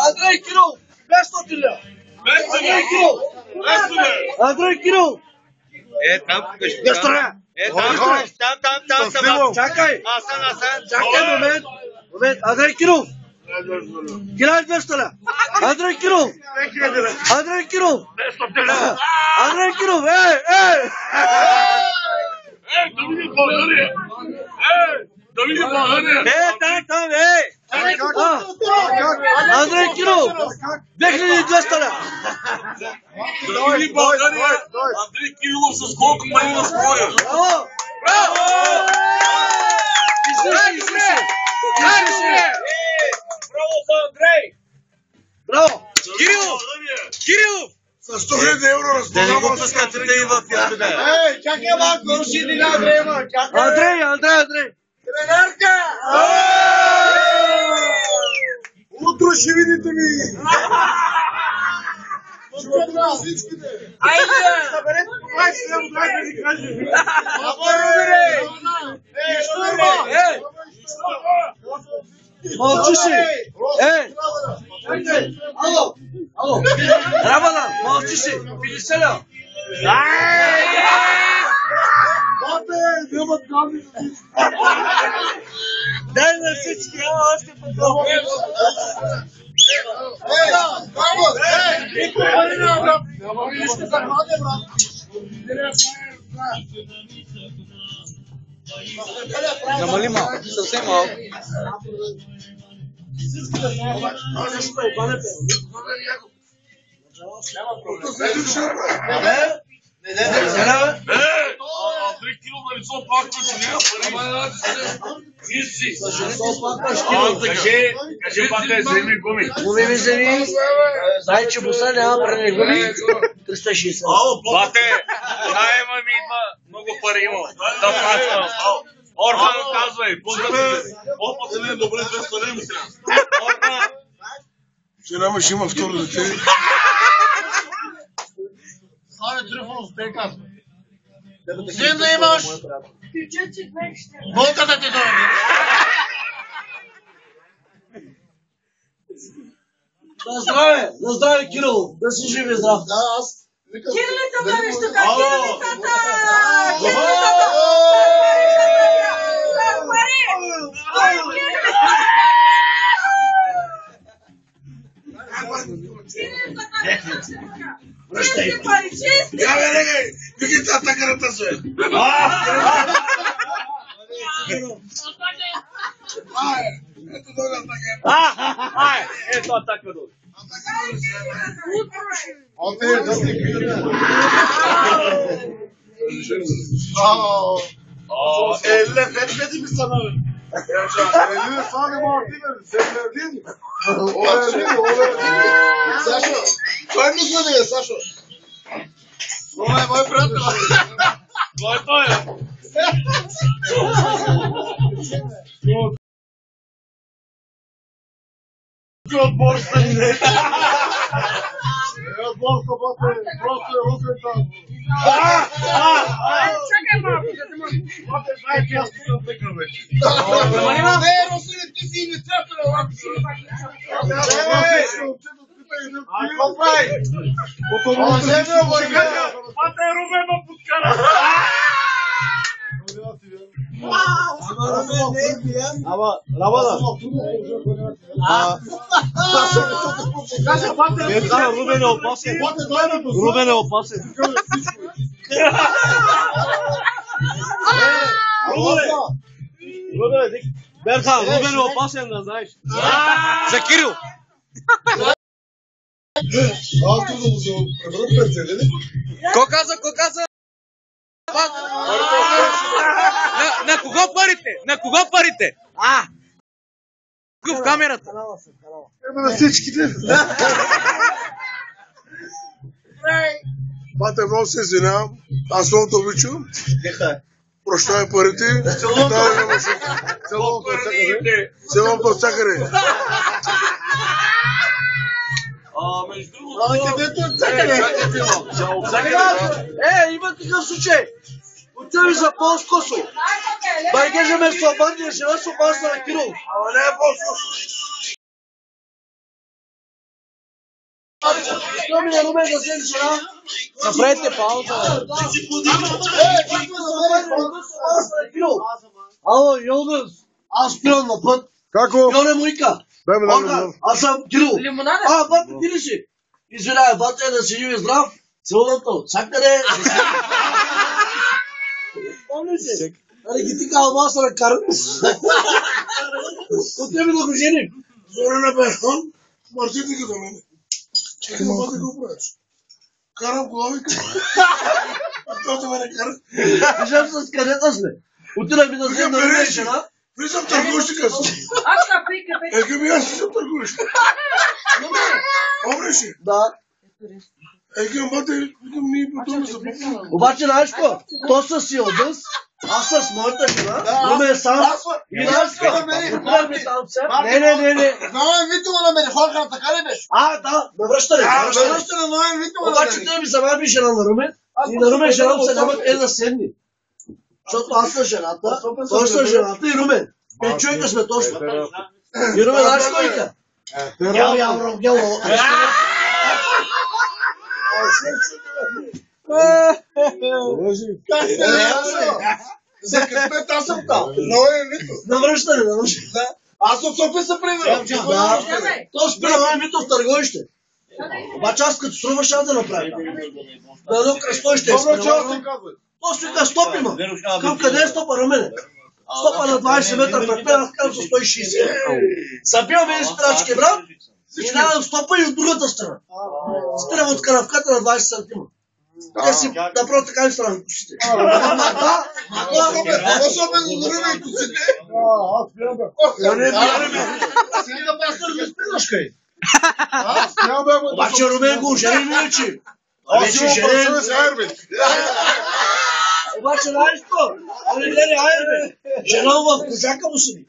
Андрей Кирилов, 500 лева. Андрей Кирилов. Андрей Кирилов. Там. Там. Чакай. Чакай момент. Андрей Кирилов. 1200 лева. Андрей Кирилов. Андрей Кирилов. Андрей Кирилов. Да види България! Да види България! Там, Андрей Кирилов. 2200 лева. Да види България! Андрей Кирилов с колко пари на споя? Браво! Излиши. Браво за Андрей! Браво! Кирилов! С 100 000 евро разполагам. Да го пускате да и в Ядуга. Чакай малко, ще на Андрея. Андрей. Тренерка! Утро ще видите ми. Всичките. Айде! Съберете по 20 лева, дай да ви кажа. Мълчи си! Ало! Рамадан, мълчи си! 50 лева! Нямат камери. Дай на всички, още по-добре! Намали малко, съвсем малко. Андрей Кирилов на лицо плаква, че няма пари. Виж си. Кажи пак вземи гуми. Гуми ми вземи. Знай, че буса няма бране гуми. 360. Бате, найема ми идва, много пари има. Да плащам. Орхан, казвай. Опът не е добре, 200 лева сега. Орхан. Вчера ще има второ дете. Слави Трифонов, те казва. Взем да имаш болката ти дойде. На здраве, Кирилов. Да си жив и здрав. Да, аз. Кирилица бъдеш тук! Кирилицата! Чисти пари, чисти! Вики атакарата се. Ето дойде атакарата. Ето атака до. Лепеди ми са нали. Сашо, кой ми звъни, Сашо? Това е мой приятел. Кой той е? Отбор сте ми не. Отбор са просто е руката. Чакай малко, да те може. Бате, знае, че аз съм тъкна вече. Не, Русине, ти си инициатор, Ай, какво прави? Бате, Рубен ме подкара. Рубен е опасен. Рубен е опасен. Берхан, Рубен е опасен, да знаеш. За Кирил. Ко каза? На кого парите? На кого парите? В камерата. Ема на всичките. Бате, много се извинявам. Аз много те обичам. Прощавай парите. Целувам по всякъде. Между другото... Има такъв случай. Отиваме за Полскосо. Байгежа ме слабан, не жива с опасна на Кирил. Ама не е по-скоро. Що ми на Румен за седмица? Направете пауза. Ало, Йолдыз, аз спирам на път. Како? Йоне му ика. Дай ме Орган, аз съм Кирил. Лимонада? Бате, ти ли си? Извинявай, бате, да си жив и здрав. Целувам те от всякъде. Помни се? Нали ги ти кава маса на кара? От тебе да го женим. Зоре на Берхон, мъртите ги до мене. Чекай, ма да го правиш. Карам главика. Тото ме не кара. Виждам с където сме. Отидам ми да взем да видя жена. Влизам търгувщика си. Аз на прика, Ега ми аз съм търгувщик. Обреше. Да. Ега, бате, викам ние потом за буквално. Обаче, знаеш какво? То с Йолдыз, аз с моята жена, Румен сам. И знаеш какво? Отидам ми там се. Не. Новен Витома на мене, Хорхан, така ли беше? Да, навръщане. на Новен Витома на Обаче мене. той ми замаби жена на Румен и на Румен жена се нямат една седни. Защото аз съм жената, той съм жената и Румен. 5 човека сме точно. И Румен, знаеш кой ика? Гел, Рогело. За късмет аз съм там. Новен Витома. Навръщане. Аз от София се примерам. Да, то спира Румен Витов в търговище. Обаче аз като струва ще да направя. Да едно кръстовище е спирано. То свика стоп има. Към къде е стопа, Румене? Стопа на 20 метра пред мен, аз казвам за 160. Забиваме един спирачки, брат. И надам стопа и от другата страна. Спирам от канавката на 20 сантима. Те си направо така ми страна косите. Особено дори и косите. Сега пастор да спираш кай. Обаче Румен го жени ми вече. Вече женен. Обаче знаеш какво? Али гледай, айде бе. Жена в кожака му седи.